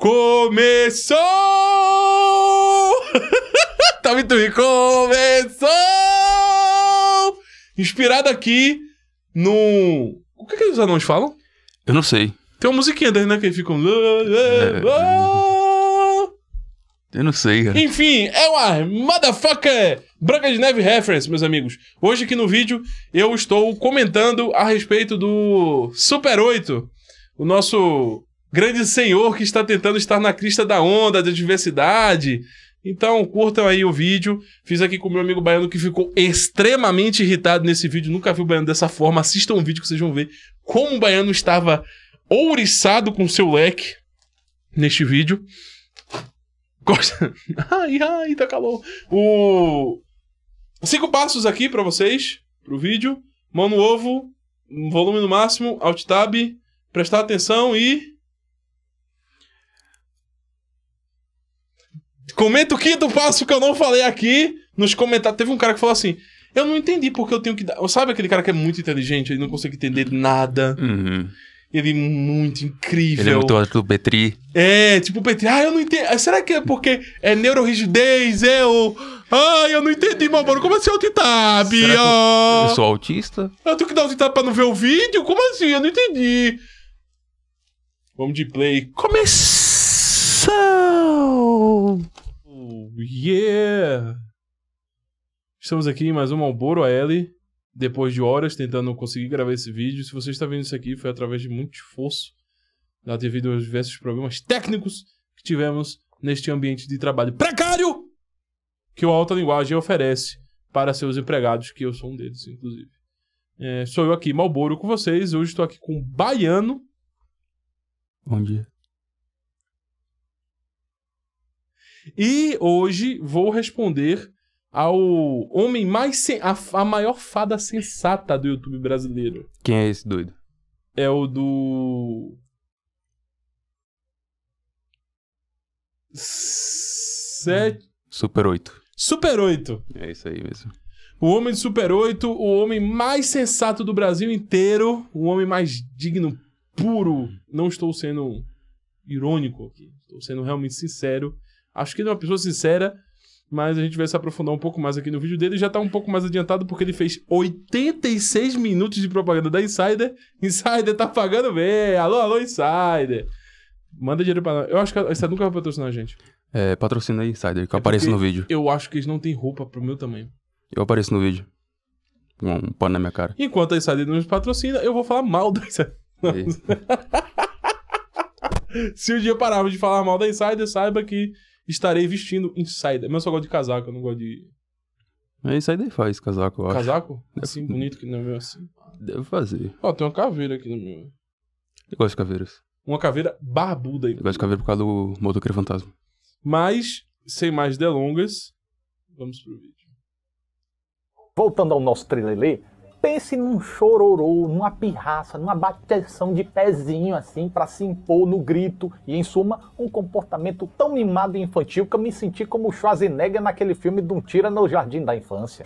Começou! Tá muito bem. Começou! Inspirado aqui no... O que os anões falam? Eu não sei. Tem uma musiquinha deles, né? Que eles ficam... Eu não sei, cara. Enfim, é uma motherfucker Branca de Neve reference, meus amigos. Hoje aqui no vídeo eu estou comentando a respeito do Super 8, o nosso grande senhor que está tentando estar na crista da onda da diversidade. Então curtam aí o vídeo. Fiz aqui com o meu amigo baiano que ficou extremamente irritado nesse vídeo. Nunca vi o baiano dessa forma. Assistam o vídeo que vocês vão ver como o baiano estava ouriçado com seu leque neste vídeo. Gosta? Ai, tá calor. 5 passos aqui pra vocês, pro vídeo. Mão no ovo, volume no máximo, Alt Tab, prestar atenção e... Comenta o 5º passo que eu não falei aqui nos comentários. Teve um cara que falou assim, eu não entendi porque eu tenho que dar... Sabe aquele cara que é muito inteligente, ele não consegue entender nada? Uhum. Ele é muito incrível. Ele é muito alto do Petri. É, tipo o Petri. Ah, eu não entendo. Será que é porque é neurorrigidez? Eu não entendi, meu mano. Como assim Alt-Tab? Eu sou autista? Eu tenho que dar Alt-Tab pra não ver o vídeo? Como assim? Eu não entendi. Vamos de play. Começou! Oh, yeah! Estamos aqui em mais um Marlboro AL. Depois de horas tentando conseguir gravar esse vídeo. Se você está vendo isso aqui, foi através de muito esforço, devido aos diversos problemas técnicos que tivemos neste ambiente de trabalho precário que o Alta Linguagem oferece para seus empregados, que eu sou um deles, inclusive. Sou eu aqui, Marlboro, com vocês. Hoje estou aqui com o Baiano. Bom dia. E hoje vou responder ao homem mais... a maior fada sensata do YouTube brasileiro. Quem é esse doido? É o do... Super 8. Super 8. É isso aí mesmo. O homem do Super 8, o homem mais sensato do Brasil inteiro, o homem mais digno, puro. Não estou sendo irônico aqui, estou sendo realmente sincero. Acho que ele é uma pessoa sincera, mas a gente vai se aprofundar um pouco mais aqui no vídeo dele. Já tá um pouco mais adiantado porque ele fez 86 minutos de propaganda da Insider. Insider tá pagando bem. Alô, Insider. Manda dinheiro pra nós. Eu acho que a Insider nunca vai patrocinar a gente. Patrocina aí, Insider, que eu apareço no vídeo. Eu acho que eles não têm roupa pro meu tamanho. Eu apareço no vídeo. Com um pano na minha cara. Enquanto a Insider não nos patrocina, eu vou falar mal da Insider. Se um dia pararmos de falar mal da Insider, saiba que estarei vestindo Insider. Mas eu só gosto de casaco, eu não gosto de... É isso aí, daí faz casaco, eu acho. Casaco? Assim, bonito que não é meu assim. Deve fazer. Ó, tem uma caveira aqui no meu. Eu gosto de caveiras. Uma caveira barbuda aí. Eu gosto de caveira por causa do motoqueiro fantasma. Mas, sem mais delongas, vamos pro vídeo. Voltando ao nosso trelelê, pense num chororô, numa pirraça, numa bateção de pezinho assim pra se impor no grito e, em suma, um comportamento tão mimado e infantil que eu me senti como o Schwarzenegger naquele filme de um Tira no Jardim da Infância.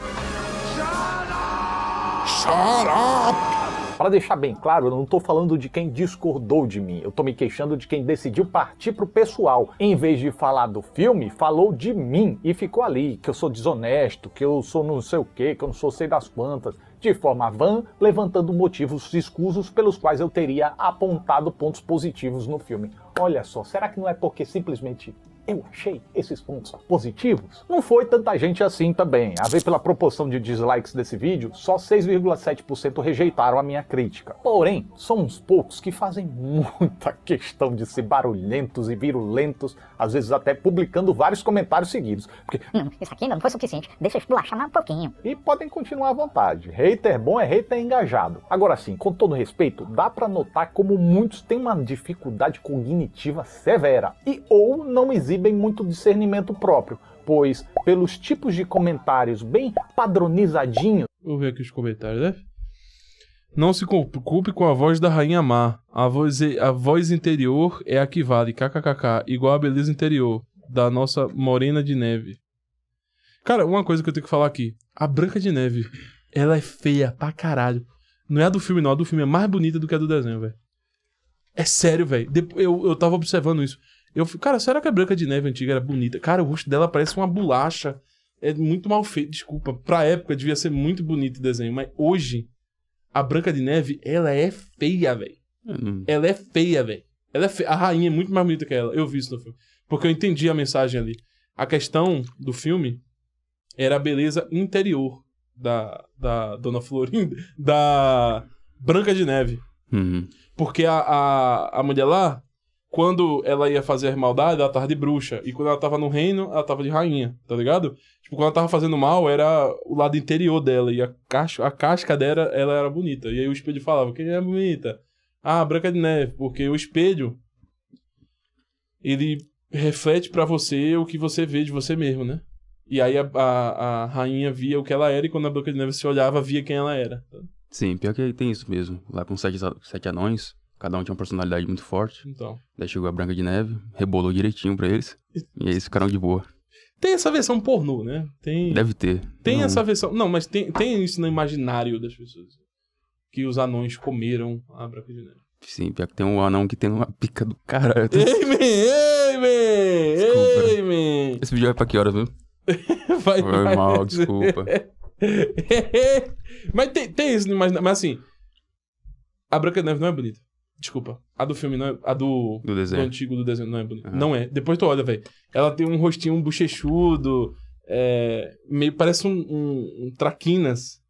Shut up! Para deixar bem claro, eu não estou falando de quem discordou de mim, eu estou me queixando de quem decidiu partir pro pessoal. Em vez de falar do filme, falou de mim e ficou ali, que eu sou desonesto, que eu sou não sei o que eu não sou sei das quantas, de forma vã, levantando motivos escusos pelos quais eu teria apontado pontos positivos no filme. Olha só, será que não é porque simplesmente eu achei esses pontos positivos? Não foi tanta gente assim também. A ver pela proporção de dislikes desse vídeo, só 6,7% rejeitaram a minha crítica. Porém, são uns poucos que fazem muita questão de ser barulhentos e virulentos, às vezes até publicando vários comentários seguidos. Porque, isso aqui ainda não foi suficiente, deixa eu esculachar mais um pouquinho. E podem continuar à vontade. Hater bom é hater engajado. Agora sim, com todo respeito, dá pra notar como muitos têm uma dificuldade cognitiva severa e ou não exibem muito discernimento próprio, pois pelos tipos de comentários bem padronizadinhos... Vou ver aqui os comentários, né? Não se culpe com a voz da Rainha Má. A voz interior é a que vale, kkkk, igual a beleza interior da nossa Morena de Neve. Cara, uma coisa que eu tenho que falar aqui. A Branca de Neve, ela é feia pra caralho. Não é a do filme não, a do filme é mais bonita do que a do desenho, velho. É sério, velho. Eu tava observando isso. Cara, será que a Branca de Neve antiga era bonita? Cara, o rosto dela parece uma bolacha. É muito mal feito, desculpa. Pra época devia ser muito bonito o desenho, mas hoje a Branca de Neve, ela é feia, velho. Ela é feia, velho. Ela é feia. A rainha é muito mais bonita que ela. Eu vi isso no filme. Porque eu entendi a mensagem ali. A questão do filme era a beleza interior da Dona Florinda, da Branca de Neve. Porque a mulher lá, quando ela ia fazer maldade, ela tava de bruxa. E quando ela tava no reino, ela tava de rainha, tá ligado? Tipo, quando ela tava fazendo mal, era o lado interior dela. E a casca dela, ela era bonita. E aí o espelho falava, quem é bonita? Ah, a Branca de Neve. Porque o espelho, ele reflete pra você o que você vê de você mesmo, né? E aí a rainha via o que ela era. E quando a Branca de Neve se olhava, via quem ela era. Sim, pior que tem isso mesmo. Lá com sete anões, cada um tinha uma personalidade muito forte. Então. Daí chegou a Branca de Neve, rebolou direitinho pra eles. E aí eles ficaram de boa. Tem essa versão pornô, né? Deve ter. Tem essa versão... Não, mas tem isso no imaginário das pessoas. Que os anões comeram a Branca de Neve. Sim, pior que tem um anão que tem uma pica do caralho. Ei, man! Ei, man! Esse vídeo vai pra que horas, viu? Vai mal, desculpa. Mas tem isso no imaginário. Mas assim, a Branca de Neve não é bonita. Desculpa. A do filme não é... A do desenho. Do antigo do desenho não é bonita. Não é. Depois tu olha, velho. Ela tem um rostinho bochechudo. Meio parece um traquinas.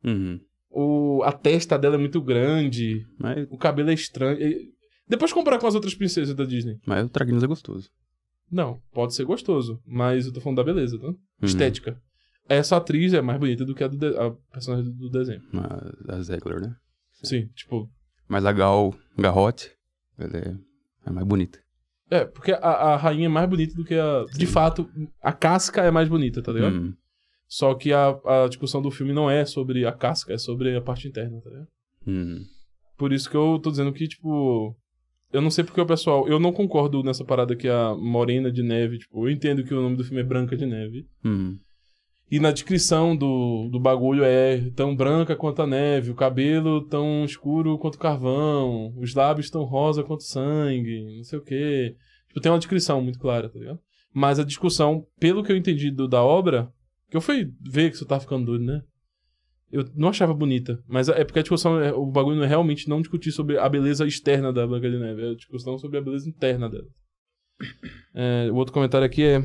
A testa dela é muito grande. Mas... O cabelo é estranho. Depois comparar com as outras princesas da Disney. Mas o Traquinas é gostoso. Não, pode ser gostoso. Mas eu tô falando da beleza, tá? Estética. Essa atriz é mais bonita do que a personagem do desenho. A Zegler, né? Sim, tipo... Mas a Garrote, ela é mais bonita. Porque a rainha é mais bonita do que a... Sim. De fato, a casca é mais bonita, tá ligado? Só que a discussão do filme não é sobre a casca, é sobre a parte interna, tá ligado? Por isso que eu tô dizendo que, tipo... Eu não sei porque o pessoal... Eu não concordo nessa parada que a Morena de Neve, tipo... Eu entendo que o nome do filme é Branca de Neve. E na descrição do bagulho é tão branca quanto a neve, o cabelo tão escuro quanto o carvão, os lábios tão rosa quanto sangue, não sei o quê. Tipo, tem uma descrição muito clara, tá ligado? Mas a discussão, pelo que eu entendi da obra, que eu fui ver que você tá ficando doido, né? Eu não achava bonita, mas é porque a discussão, o bagulho não é realmente não discutir sobre a beleza externa da Branca de Neve, é a discussão sobre a beleza interna dela. O outro comentário aqui é...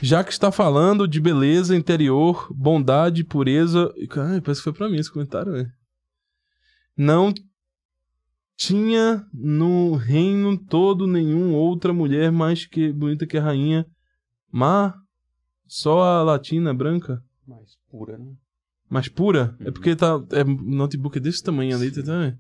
Já que está falando de beleza interior, bondade, pureza... Caralho, parece que foi pra mim esse comentário, né? Não tinha no reino todo nenhuma outra mulher mais bonita que a rainha. Mas só a latina branca. Mais pura, né? Mais pura? É porque tá... notebook é desse tamanho ali, tá vendo?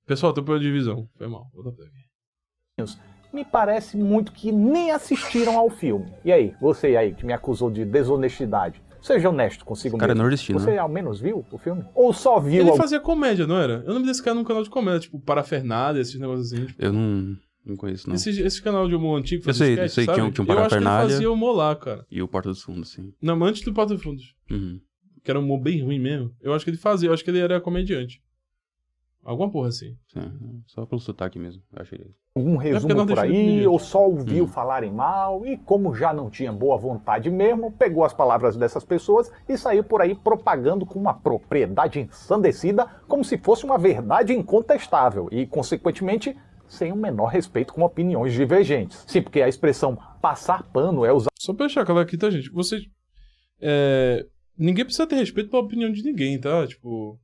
Pessoal, tô pela divisão. Foi mal. Vou dar pra aqui. Me parece muito que nem assistiram ao filme. E aí, você aí que me acusou de desonestidade, seja honesto consigo mesmo. Cara, é nordestino. Você ao menos viu o filme? Ou só viu... Ele fazia comédia, não era? Eu lembro desse cara num canal de comédia, tipo Parafernália, esses negócios assim. Tipo... Eu não conheço, não. Esse canal de humor antigo... Eu sei, sketch, tinha um Parafernália. Eu acho que ele fazia humor lá, cara. E o Porta dos Fundos, sim. Não, antes do Porta dos Fundos. Que era um humor bem ruim mesmo. Eu acho que ele fazia, eu acho que ele era comediante. Alguma porra assim. Sim, só pelo sotaque mesmo, eu achei. Um resumo por aí, ou só ouviu falarem mal, e como já não tinha boa vontade mesmo, pegou as palavras dessas pessoas e saiu por aí propagando com uma propriedade ensandecida, como se fosse uma verdade incontestável, e, consequentemente, sem o menor respeito com opiniões divergentes. Sim, porque a expressão passar pano é usada... Só pra deixar claro aqui, tá, gente? Vocês... Ninguém precisa ter respeito pela opinião de ninguém, tá? Tipo...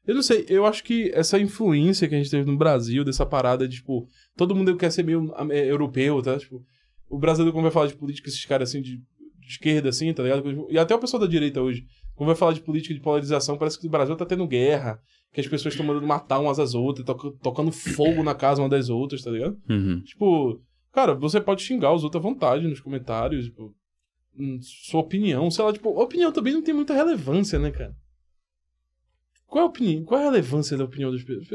Eu não sei, eu acho que essa influência que a gente teve no Brasil, dessa parada de, tipo, todo mundo quer ser meio europeu, tá? Tipo, o brasileiro, quando vai falar de política, esses caras assim, de esquerda, assim, tá ligado? E até o pessoal da direita hoje, quando vai falar de política de polarização, parece que o Brasil tá tendo guerra, que as pessoas estão mandando matar umas às outras, tocando fogo na casa uma das outras, tá ligado? Tipo, cara, você pode xingar os outros à vontade nos comentários, tipo, sua opinião, sei lá, tipo, a opinião também não tem muita relevância, né, cara? Qual é a opinião? Qual é a relevância da opinião das pessoas?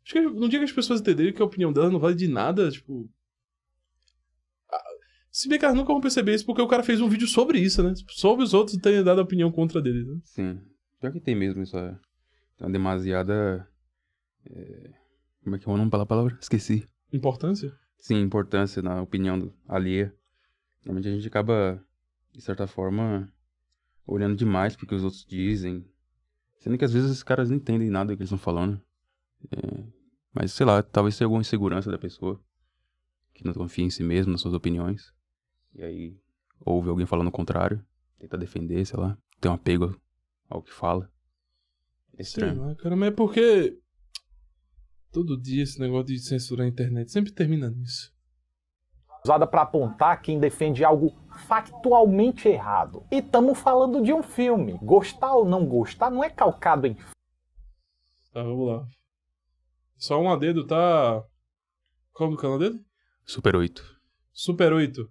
Acho que no dia que as pessoas entenderem que a opinião delas não vale de nada, tipo... Se bem que elas nunca vão perceber isso porque o cara fez um vídeo sobre isso, né? Sobre os outros terem dado a opinião contra dele, né? Sim. Pior que tem mesmo isso. Uma demasiada... Como é que é o nome pela palavra? Esqueci. Importância? sim, importância na opinião alheia. Realmente a gente acaba, de certa forma, olhando demais pro que os outros dizem. Sendo que às vezes os caras não entendem nada do que eles estão falando. Mas, sei lá, talvez seja alguma insegurança da pessoa. Que não confia em si mesmo, nas suas opiniões. E aí, ouve alguém falando o contrário. Tenta defender, sei lá. Tem um apego ao que fala. É estranho. Sim, cara, mas é porque... Todo dia esse negócio de censurar a internet sempre termina nisso. Usada para apontar quem defende algo factualmente errado. E estamos falando de um filme. Gostar ou não gostar não é calcado em... Tá, vamos lá. Só um adendo, tá... Qual é o canal dele? Super 8. Super 8.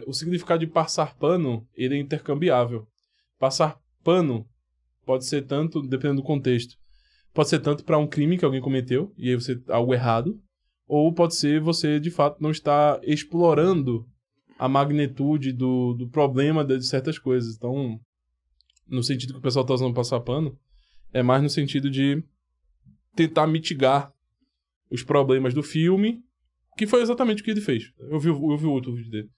O significado de passar pano, ele é intercambiável. Passar pano pode ser tanto, dependendo do contexto, pode ser tanto para um crime que alguém cometeu, e aí você algo errado, ou pode ser você, de fato, não estar explorando a magnitude do problema de certas coisas. Então, no sentido que o pessoal tá usando passar pano, é mais no sentido de tentar mitigar os problemas do filme, que foi exatamente o que ele fez. Eu vi o outro vídeo dele.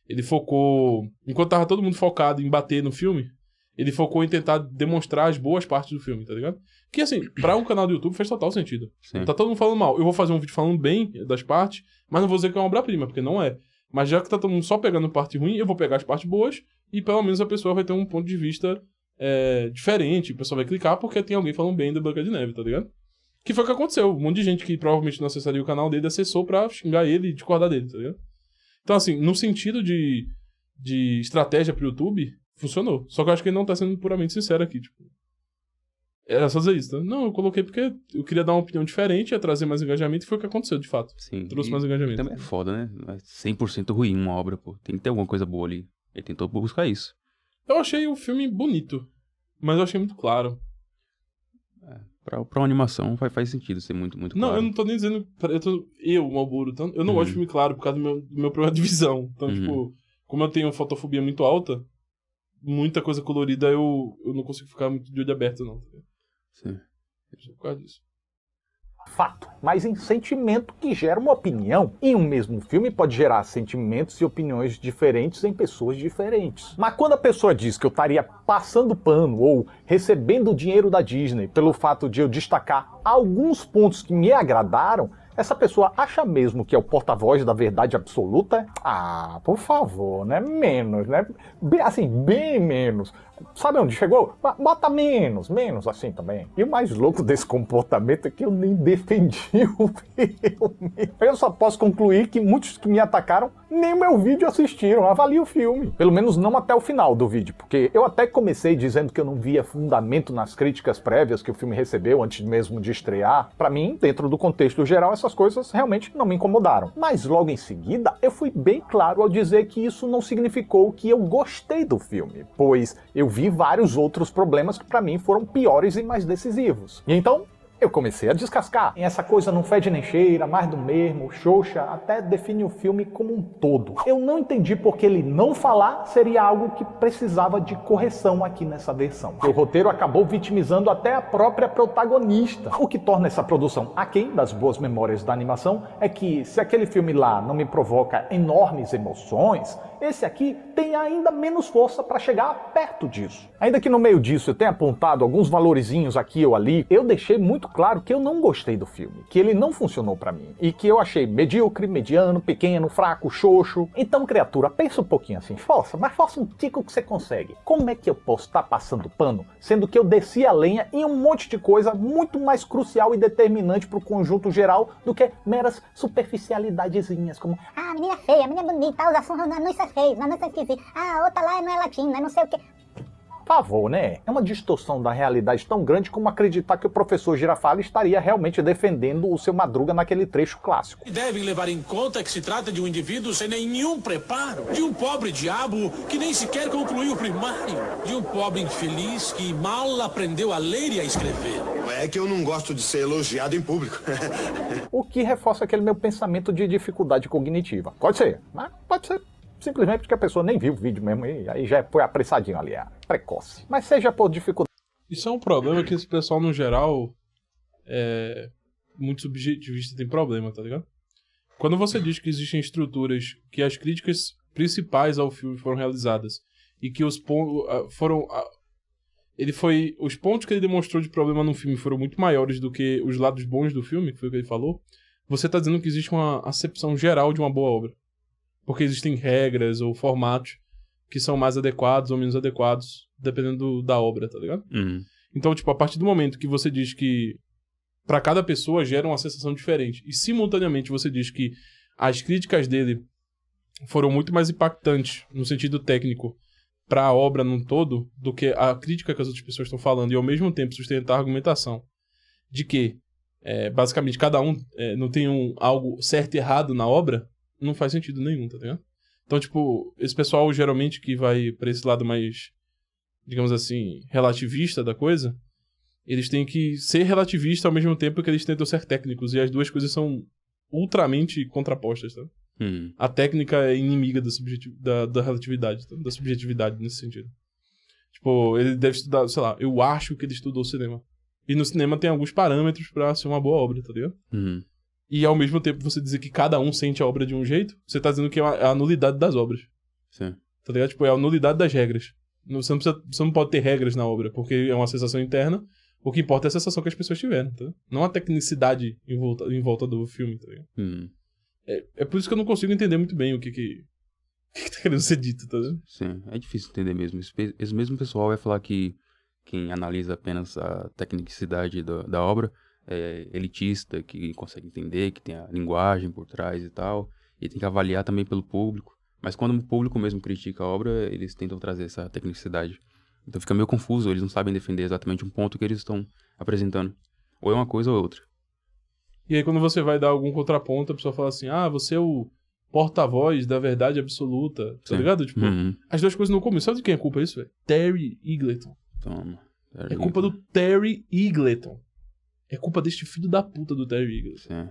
Ele focou... Enquanto tava todo mundo focado em bater no filme, ele focou em tentar demonstrar as boas partes do filme, tá ligado? Que, assim, pra um canal do YouTube faz total sentido. Sim. Tá todo mundo falando mal. Eu vou fazer um vídeo falando bem das partes, mas não vou dizer que é uma obra-prima, porque não é. Mas já que tá todo mundo só pegando parte ruim, eu vou pegar as partes boas e pelo menos a pessoa vai ter um ponto de vista diferente. O pessoal vai clicar porque tem alguém falando bem da Branca de Neve, tá ligado? Que foi o que aconteceu. Um monte de gente que provavelmente não acessaria o canal dele acessou pra xingar ele e discordar dele, tá ligado? Então, assim, no sentido de estratégia pro YouTube, funcionou. Só que eu acho que ele não tá sendo puramente sincero aqui, tipo... Era só dizer isso, tá? Não, eu coloquei porque eu queria dar uma opinião diferente, ia trazer mais engajamento, e foi o que aconteceu, de fato. Sim. Trouxe mais engajamento. Também é foda, né? Não é 100% ruim uma obra, pô. Tem que ter alguma coisa boa ali. Ele tentou buscar isso. Eu achei o filme bonito, mas eu achei muito claro. Pra uma animação faz sentido ser muito claro. Não, eu não tô nem dizendo... Eu, Malboro, eu não gosto de filme claro por causa do meu problema de visão. Então, tipo, como eu tenho fotofobia muito alta, muita coisa colorida eu não consigo ficar muito de olho aberto, não. Sim. Por causa disso. Fato, mas em sentimento que gera uma opinião. E um mesmo filme pode gerar sentimentos e opiniões diferentes em pessoas diferentes. Mas quando a pessoa diz que eu estaria passando pano ou recebendo dinheiro da Disney pelo fato de eu destacar alguns pontos que me agradaram, essa pessoa acha mesmo que é o porta-voz da verdade absoluta? Ah, por favor, né? Menos, né? Bem menos. Sabe onde chegou? Bota menos assim também. E o mais louco desse comportamento é que eu nem defendi o filme. Eu só posso concluir que muitos que me atacaram nem meu vídeo assistiram, avaliem o filme. Pelo menos não até o final do vídeo, porque eu até comecei dizendo que eu não via fundamento nas críticas prévias que o filme recebeu antes mesmo de estrear. Pra mim, dentro do contexto geral, essas coisas realmente não me incomodaram. Mas logo em seguida, eu fui bem claro ao dizer que isso não significou que eu gostei do filme, pois eu vi vários outros problemas que pra mim foram piores e mais decisivos. E então, eu comecei a descascar. E essa coisa não fede nem cheira, mais do mesmo, xoxa, até define o filme como um todo. Eu não entendi porque ele não falar seria algo que precisava de correção aqui nessa versão. O roteiro acabou vitimizando até a própria protagonista. O que torna essa produção aquém das boas memórias da animação é que, se aquele filme lá não me provoca enormes emoções, esse aqui tem ainda menos força para chegar perto disso. Ainda que no meio disso eu tenha apontado alguns valorezinhos aqui ou ali, eu deixei muito claro que eu não gostei do filme, que ele não funcionou pra mim, e que eu achei medíocre, mediano, pequeno, fraco, xoxo. Então, criatura, pensa um pouquinho assim, força um tico que você consegue. Como é que eu posso estar passando pano, sendo que eu desci a lenha em um monte de coisa muito mais crucial e determinante pro conjunto geral do que meras superficialidadezinhas, como Ah, a menina é feia, a menina é bonita, os assuntos não é feio, não é esquisito. Ah, a outra lá não é latina, não sei o que. Por favor, né? É uma distorção da realidade tão grande como acreditar que o professor Girafales estaria realmente defendendo o seu Madruga naquele trecho clássico. E devem levar em conta que se trata de um indivíduo sem nenhum preparo, de um pobre diabo que nem sequer concluiu o primário, de um pobre infeliz que mal aprendeu a ler e a escrever. É que eu não gosto de ser elogiado em público. O que reforça aquele meu pensamento de dificuldade cognitiva. Pode ser, mas pode ser simplesmente porque a pessoa nem viu o vídeo mesmo e aí já foi apressadinho ali, precoce. Mas seja por dificuldade... Isso é um problema que esse pessoal, no geral, muito subjetivista, tem problema, tá ligado? quando você diz que existem estruturas que as críticas principais ao filme foram realizadas e que os pontos foram... os pontos que ele demonstrou de problema no filme foram muito maiores do que os lados bons do filme, que foi o que ele falou, você tá dizendo que existe uma acepção geral de uma boa obra. Porque existem regras ou formatos que são mais adequados ou menos adequados, dependendo da obra, tá ligado? Então, tipo, a partir do momento que você diz que pra cada pessoa gera uma sensação diferente, e simultaneamente você diz que as críticas dele foram muito mais impactantes no sentido técnico pra obra num todo do que a crítica que as outras pessoas estão falando, e ao mesmo tempo sustentar a argumentação de que basicamente cada um não tem algo certo e errado na obra, não faz sentido nenhum, tá ligado? Então, tipo, esse pessoal geralmente que vai pra esse lado mais, digamos assim, relativista da coisa, eles têm que ser relativistas ao mesmo tempo que eles tentam ser técnicos, e as duas coisas são ultramente contrapostas, tá? A técnica é inimiga da relatividade, tá? Da subjetividade nesse sentido. Tipo, ele deve estudar, sei lá, eu acho que ele estudou cinema. E no cinema tem alguns parâmetros pra ser uma boa obra, tá ligado? E ao mesmo tempo você dizer que cada um sente a obra de um jeito, você tá dizendo que é a nulidade das obras. Sim. Tá ligado? Tipo, é a nulidade das regras. Você não pode ter regras na obra, porque é uma sensação interna. O que importa é a sensação que as pessoas tiveram, tá? Não a tecnicidade em volta do filme, tá ligado? É por isso que eu não consigo entender muito bem o que tá querendo ser dito, tá vendo? Sim, é difícil entender mesmo. Esse mesmo pessoal vai falar que quem analisa apenas a tecnicidade da obra é elitista, que consegue entender, que tem a linguagem por trás e tal, e tem que avaliar também pelo público. Mas quando o público mesmo critica a obra, eles tentam trazer essa tecnicidade. Então fica meio confuso, eles não sabem defender exatamente um ponto que eles estão apresentando. Ou é uma coisa ou é outra. E aí quando você vai dar algum contraponto, a pessoa fala assim, você é o porta-voz da verdade absoluta, tá ligado? Tipo, as duas coisas não começam. Sabe de quem é culpa disso, velho? Terry Eagleton. Toma. É culpa do Terry Eagleton. É culpa deste filho da puta do Terry Eagleton. Sim.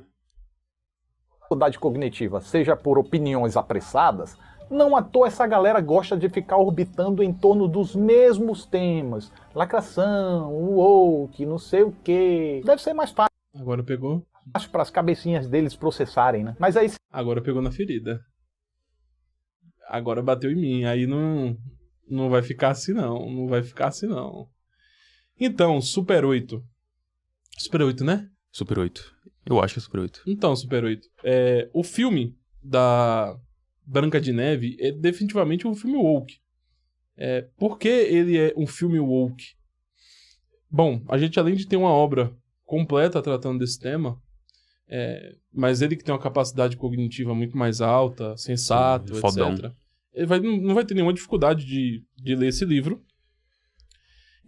Dificuldade cognitiva, seja por opiniões apressadas, não à toa essa galera gosta de ficar orbitando em torno dos mesmos temas. Lacração, woke, não sei o quê. Deve ser mais fácil Agora pegou. para as cabecinhas deles processarem, né? Mas aí Agora pegou na ferida. Agora bateu em mim. Aí não vai ficar assim não. Não vai ficar assim não. Então, Super 8. Super 8, né? Super 8. Eu acho que é Super 8. Então, Super 8. O filme da Branca de Neve é definitivamente um filme woke. Por que ele é um filme woke? Bom, a gente além de ter uma obra completa tratando desse tema, mas ele que tem uma capacidade cognitiva muito mais alta, sensato, Fodão. etc. Ele não vai ter nenhuma dificuldade de ler esse livro.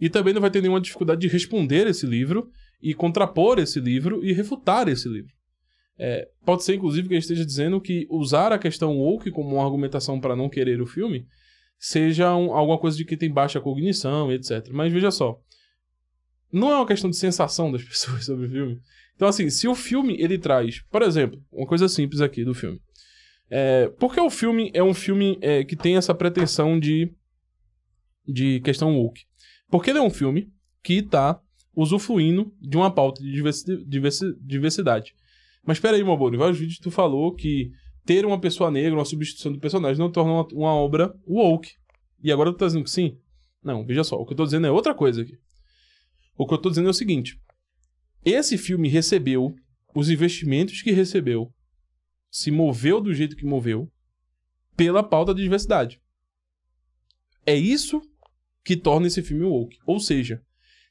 E também não vai ter nenhuma dificuldade de responder esse livro e contrapor esse livro e refutar esse livro. Pode ser, inclusive, que ele esteja dizendo que usar a questão woke como uma argumentação para não querer o filme seja alguma coisa de que tem baixa cognição e etc. Mas veja só, não é uma questão de sensação das pessoas sobre o filme. Então, assim, se o filme ele traz, por exemplo, uma coisa simples aqui do filme. Por que o filme é um filme que tem essa pretensão de questão woke? Porque ele é um filme que está usufruindo de uma pauta de diversidade. Mas espera aí, Moboro, em vários vídeos tu falou que ter uma pessoa negra, uma substituição do personagem, não torna uma obra woke. E agora tu tá dizendo que sim? Não, veja só, o que eu tô dizendo é outra coisa aqui. O que eu tô dizendo é o seguinte. Esse filme recebeu os investimentos que recebeu, se moveu do jeito que moveu, pela pauta de diversidade. É isso que torna esse filme woke. Ou seja,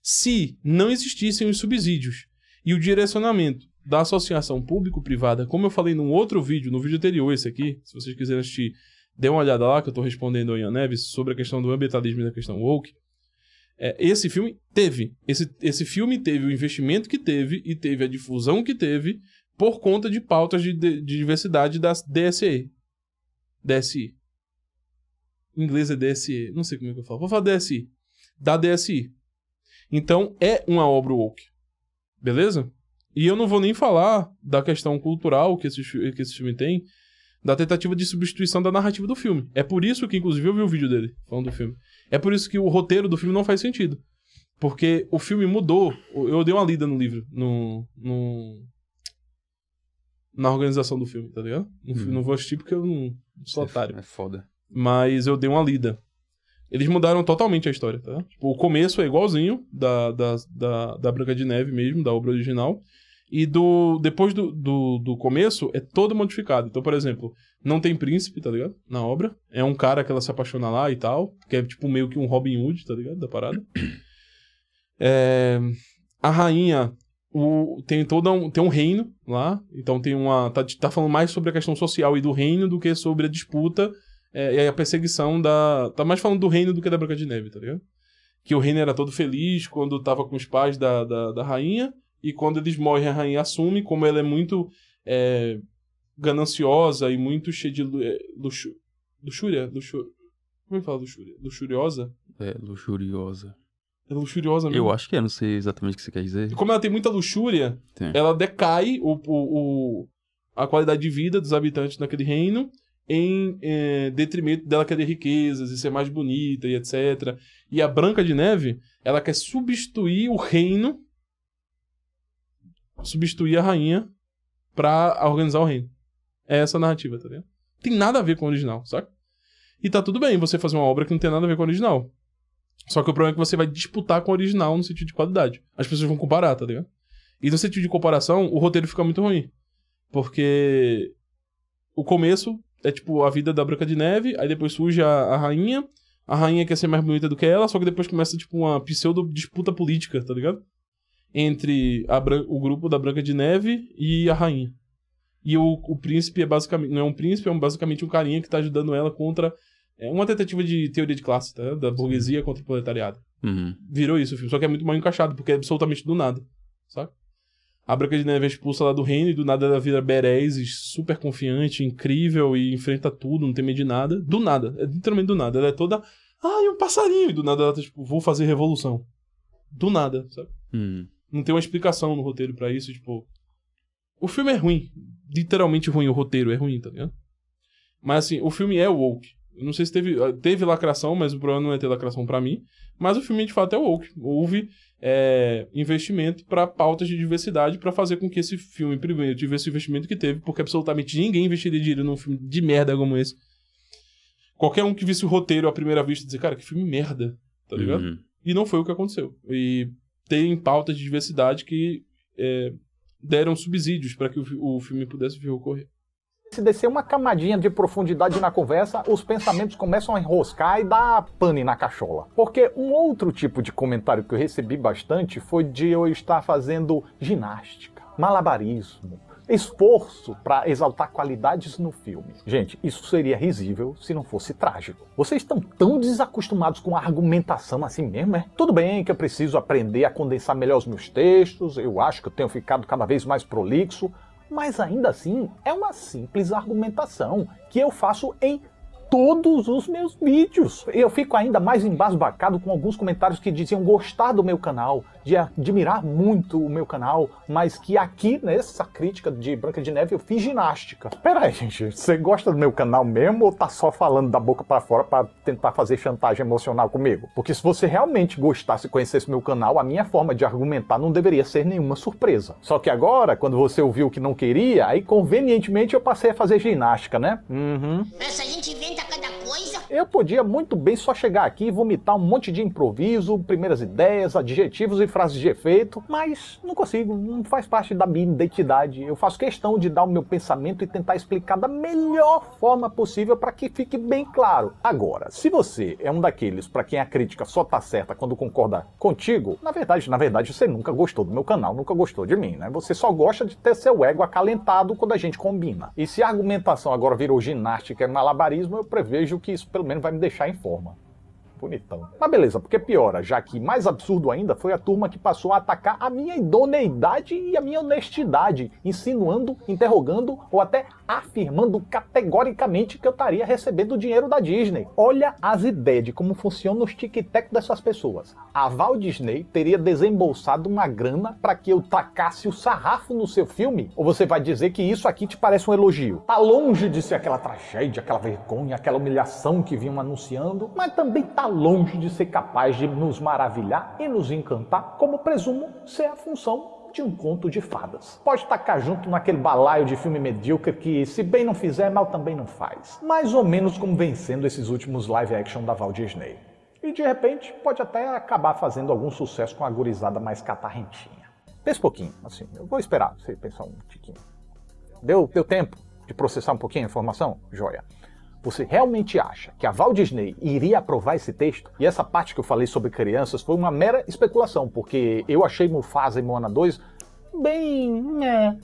se não existissem os subsídios e o direcionamento da associação público-privada, como eu falei num outro vídeo, no vídeo anterior esse aqui, se vocês quiserem assistir, dê uma olhada lá que eu tô respondendo ao Ian Neves sobre a questão do ambientalismo e da questão woke. Esse filme teve. Esse filme teve o investimento que teve e teve a difusão que teve por conta de pautas de diversidade das DSE. DSI. Em inglês é DSE. Não sei como é que eu falo. Vou falar DSI. Da DSI. Então, é uma obra woke. Beleza? E eu não vou nem falar da questão cultural que esse filme tem, da tentativa de substituição da narrativa do filme. É por isso que, inclusive, eu vi o vídeo dele falando do filme. É por isso que o roteiro do filme não faz sentido. Porque o filme mudou. Eu dei uma lida no livro, no na organização do filme, tá ligado? Não vou assistir porque eu não sou otário. É foda. Mas eu dei uma lida. Eles mudaram totalmente a história, tá? Tipo, o começo é igualzinho da Branca de Neve mesmo, da obra original. E depois do começo é todo modificado. Então, por exemplo, não tem príncipe, tá ligado? Na obra. É um cara que ela se apaixona lá e tal. Que é tipo meio que um Robin Hood, tá ligado? Da parada. A rainha tem um reino lá. Então tem uma... Tá falando mais sobre a questão social e do reino do que sobre a disputa e a perseguição Tá mais falando do reino do que da Branca de Neve, tá ligado? Que o reino era todo feliz quando tava com os pais da rainha. E quando eles morrem, a rainha assume, como ela é muito gananciosa e muito cheia de luxúria. Como é que fala luxúria? Luxuriosa? Luxuriosa. É luxuriosa mesmo. Eu acho que não sei exatamente o que você quer dizer. E como ela tem muita luxúria, ela decai a qualidade de vida dos habitantes daquele reino em detrimento dela querer riquezas e ser mais bonita e etc. E a Branca de Neve, ela quer substituir o reino, substituir a rainha pra organizar o reino. É essa a narrativa, tá ligado? Tem nada a ver com o original, saca? E tá tudo bem você fazer uma obra que não tem nada a ver com o original. Só que o problema é que você vai disputar com o original no sentido de qualidade. As pessoas vão comparar, tá ligado? E no sentido de comparação, o roteiro fica muito ruim. Porque o começo é tipo a vida da Branca de Neve, aí depois surge a rainha quer ser mais bonita do que ela, só que depois começa tipo uma pseudo-disputa política, tá ligado? Entre o grupo da Branca de Neve e a rainha. E o príncipe é basicamente... Não é um príncipe, é basicamente um carinha que tá ajudando ela contra... uma tentativa de teoria de classe, tá? Da burguesia contra o proletariado. Virou isso o filme. Só que é muito mal encaixado, porque é absolutamente do nada. Sabe? A Branca de Neve é expulsa lá do reino e do nada ela vira badass, super confiante, incrível e enfrenta tudo, não tem medo de nada. Do nada. É literalmente do nada. Ela é toda... Ai, um passarinho! E do nada ela tá tipo, vou fazer revolução. Do nada, sabe? Não tem uma explicação no roteiro pra isso, tipo... O filme é ruim. Literalmente ruim. O roteiro é ruim, tá ligado? Mas assim, o filme é woke. Eu não sei se teve lacração, mas o problema não é ter lacração pra mim. Mas o filme, de fato, é woke. Houve investimento pra pautas de diversidade pra fazer com que esse filme, primeiro, tivesse o investimento que teve, porque absolutamente ninguém investiria dinheiro num filme de merda como esse. Qualquer um que visse o roteiro à primeira vista dizer, cara, que filme merda, tá ligado? E não foi o que aconteceu. E tem pautas de diversidade que deram subsídios pra que o filme pudesse vir a ocorrer. Se descer uma camadinha de profundidade na conversa, os pensamentos começam a enroscar e dar pane na cachola. Porque um outro tipo de comentário que eu recebi bastante foi de eu estar fazendo ginástica, malabarismo, esforço para exaltar qualidades no filme. Gente, isso seria risível se não fosse trágico. Vocês estão tão desacostumados com a argumentação assim mesmo, é? Tudo bem que eu preciso aprender a condensar melhor os meus textos, eu acho que eu tenho ficado cada vez mais prolixo, mas ainda assim é uma simples argumentação que eu faço em todos os meus vídeos. Eu fico ainda mais embasbacado com alguns comentários que diziam gostar do meu canal, de admirar muito o meu canal, mas que aqui nessa crítica de Branca de Neve eu fiz ginástica. Pera aí, gente, você gosta do meu canal mesmo ou tá só falando da boca pra fora pra tentar fazer chantagem emocional comigo? Porque se você realmente gostasse e conhecesse meu canal, a minha forma de argumentar não deveria ser nenhuma surpresa. Só que agora, quando você ouviu que não queria, aí convenientemente eu passei a fazer ginástica, né? Essa gente inventa cada coisa. Eu podia muito bem só chegar aqui e vomitar um monte de improviso, primeiras ideias, adjetivos e frases de efeito, mas não consigo, não faz parte da minha identidade. Eu faço questão de dar o meu pensamento e tentar explicar da melhor forma possível para que fique bem claro. Agora, se você é um daqueles para quem a crítica só tá certa quando concorda contigo, na verdade você nunca gostou do meu canal, nunca gostou de mim, né? Você só gosta de ter seu ego acalentado quando a gente combina. E se a argumentação agora virou ginástica e malabarismo, eu prevejo que isso pelo menos vai me deixar em forma. Bonitão. Mas beleza, porque piora, já que mais absurdo ainda foi a turma que passou a atacar a minha idoneidade e a minha honestidade, insinuando, interrogando ou até afirmando categoricamente que eu estaria recebendo dinheiro da Disney. Olha as ideias de como funciona os tic-tac dessas pessoas. A Walt Disney teria desembolsado uma grana para que eu tacasse o sarrafo no seu filme? Ou você vai dizer que isso aqui te parece um elogio? Tá longe de ser aquela tragédia, aquela vergonha, aquela humilhação que vinham anunciando, mas também tá longe de ser capaz de nos maravilhar e nos encantar, como presumo ser a função de um conto de fadas. Pode tacar junto naquele balaio de filme medíocre que, se bem não fizer, mal também não faz. Mais ou menos como vem sendo esses últimos live action da Walt Disney. E de repente pode até acabar fazendo algum sucesso com a gurizada mais catarrentinha. Pensa um pouquinho, assim, eu vou esperar você pensar um tiquinho. Deu tempo de processar um pouquinho a informação? Joia. Você realmente acha que a Walt Disney iria aprovar esse texto? E essa parte que eu falei sobre crianças foi uma mera especulação, porque eu achei Mufasa e Moana 2 bem...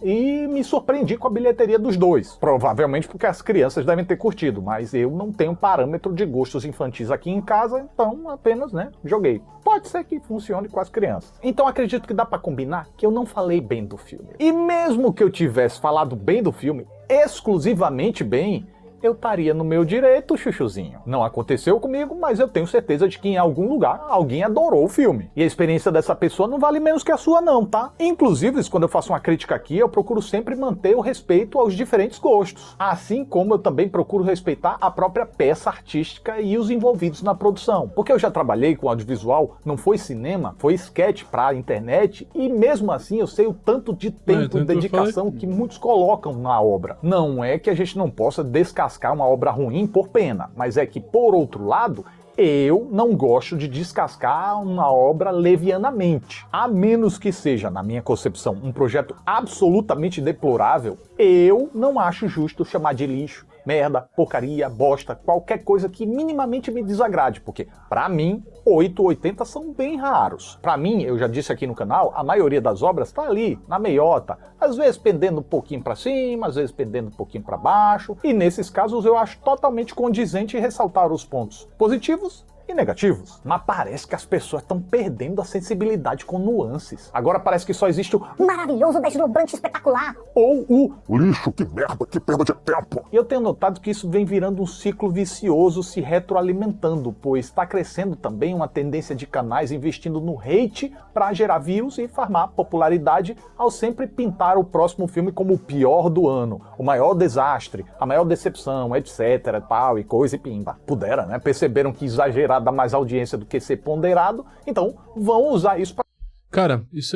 e me surpreendi com a bilheteria dos dois. Provavelmente porque as crianças devem ter curtido, mas eu não tenho parâmetro de gostos infantis aqui em casa, então apenas, joguei. Pode ser que funcione com as crianças. Então acredito que dá pra combinar que eu não falei bem do filme. E mesmo que eu tivesse falado bem do filme, exclusivamente bem, eu estaria no meu direito, chuchuzinho. Não aconteceu comigo, mas eu tenho certeza de que em algum lugar alguém adorou o filme. E a experiência dessa pessoa não vale menos que a sua não, tá? Inclusive, quando eu faço uma crítica aqui, eu procuro sempre manter o respeito aos diferentes gostos. Assim como eu também procuro respeitar a própria peça artística e os envolvidos na produção. Porque eu já trabalhei com audiovisual, não foi cinema, foi sketch pra internet, e mesmo assim eu sei o tanto de tempo e dedicação que muitos colocam na obra. Não é que a gente não possa descascar uma obra ruim por pena, mas é que, por outro lado, eu não gosto de descascar uma obra levianamente. A menos que seja, na minha concepção, um projeto absolutamente deplorável, eu não acho justo chamar de lixo, merda, porcaria, bosta, qualquer coisa que minimamente me desagrade, porque, pra mim, 8 ou 80 são bem raros. Pra mim, eu já disse aqui no canal, a maioria das obras tá ali, na meiota, às vezes pendendo um pouquinho pra cima, às vezes pendendo um pouquinho pra baixo, e nesses casos eu acho totalmente condizente ressaltar os pontos positivos e negativos. Mas parece que as pessoas estão perdendo a sensibilidade com nuances. Agora parece que só existe o maravilhoso, deslumbrante, espetacular. Ou o lixo, que merda, que perda de tempo. E eu tenho notado que isso vem virando um ciclo vicioso se retroalimentando, pois está crescendo também uma tendência de canais investindo no hate para gerar views e farmar popularidade ao sempre pintar o próximo filme como o pior do ano, o maior desastre, a maior decepção, etc, tal e coisa e pimba. Pudera, né? Perceberam que exagerar dá mais audiência do que ser ponderado, então vão usar isso pra... Cara, isso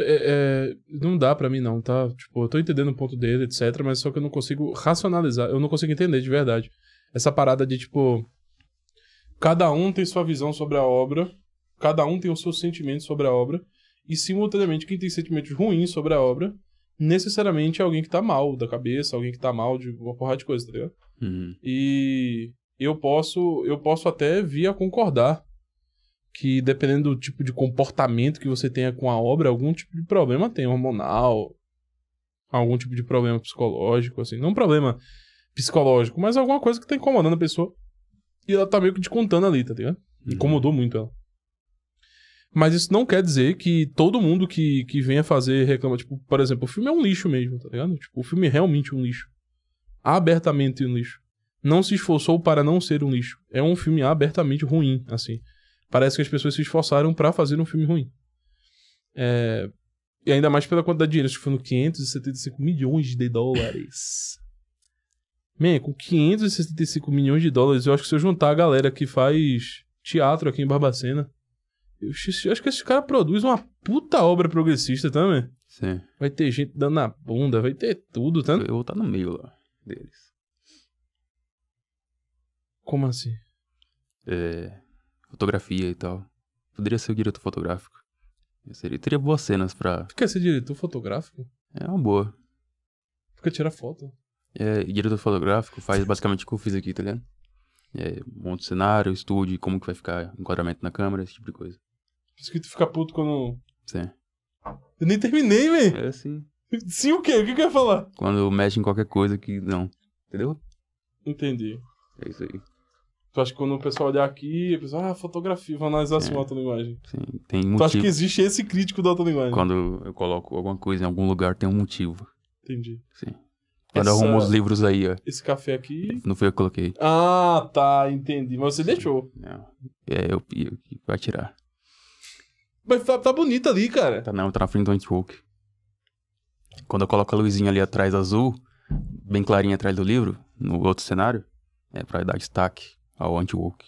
não dá pra mim não, tá? Tipo, eu tô entendendo o ponto dele, etc, mas só que eu não consigo racionalizar, eu não consigo entender de verdade. Essa parada de, tipo, cada um tem sua visão sobre a obra, cada um tem os seus sentimentos sobre a obra, e simultaneamente quem tem sentimentos ruins sobre a obra, necessariamente é alguém que tá mal da cabeça, alguém que tá mal de uma porrada de coisa, tá ligado? E... Eu posso até vir a concordar que, dependendo do tipo de comportamento que você tenha com a obra, algum tipo de problema tem, hormonal, algum tipo de problema psicológico, assim. Não um problema psicológico, mas alguma coisa que tá incomodando a pessoa. E ela tá meio que descontando ali, tá ligado? Incomodou muito ela. Mas isso não quer dizer que todo mundo que venha fazer reclama. Tipo, por exemplo, o filme é um lixo mesmo, tá ligado? Tipo, o filme é realmente um lixo. Abertamente um lixo. Não se esforçou para não ser um lixo. É um filme abertamente ruim, assim. Parece que as pessoas se esforçaram pra fazer um filme ruim. E ainda mais pela quantidade de dinheiro. Acho que foi no 575 milhões de dólares. Man, com 575 milhões de dólares, eu acho que se eu juntar a galera que faz teatro aqui em Barbacena, eu acho que esse cara produz uma puta obra progressista também. Sim. Vai ter gente dando na bunda, vai ter tudo, tá? Eu vou estar no meio lá deles. Como assim? Fotografia e tal. Poderia ser o diretor fotográfico. Teria boas cenas pra... Tu quer ser diretor fotográfico? É uma boa. Tu quer tirar foto? Diretor fotográfico faz basicamente o que eu fiz aqui, tá ligado? Monta o cenário, estúdio, como que vai ficar enquadramento na câmera, esse tipo de coisa. Por isso que tu fica puto quando... Sim. Eu nem terminei, velho. Sim. Sim o quê? O que eu ia falar? Quando mexe em qualquer coisa que não. Entendeu? Entendi. É isso aí. Tu acha que quando o pessoal olhar aqui, a pessoa, fotografia, vou analisar assim uma autolinguagem. Sim, tem motivo. Tu acha que existe esse crítico da autolinguagem? Quando eu coloco alguma coisa em algum lugar, tem um motivo. Entendi. Sim. Quando eu arrumo os livros aí, ó. Esse café aqui... Não foi eu que coloquei. Ah, tá, entendi. Mas você deixou. Não. Eu vai tirar. Mas tá bonito ali, cara. Tá na frente do Antwoke. Quando eu coloco a luzinha ali atrás azul, bem clarinha atrás do livro, no outro cenário, é pra dar destaque ao Antwoke.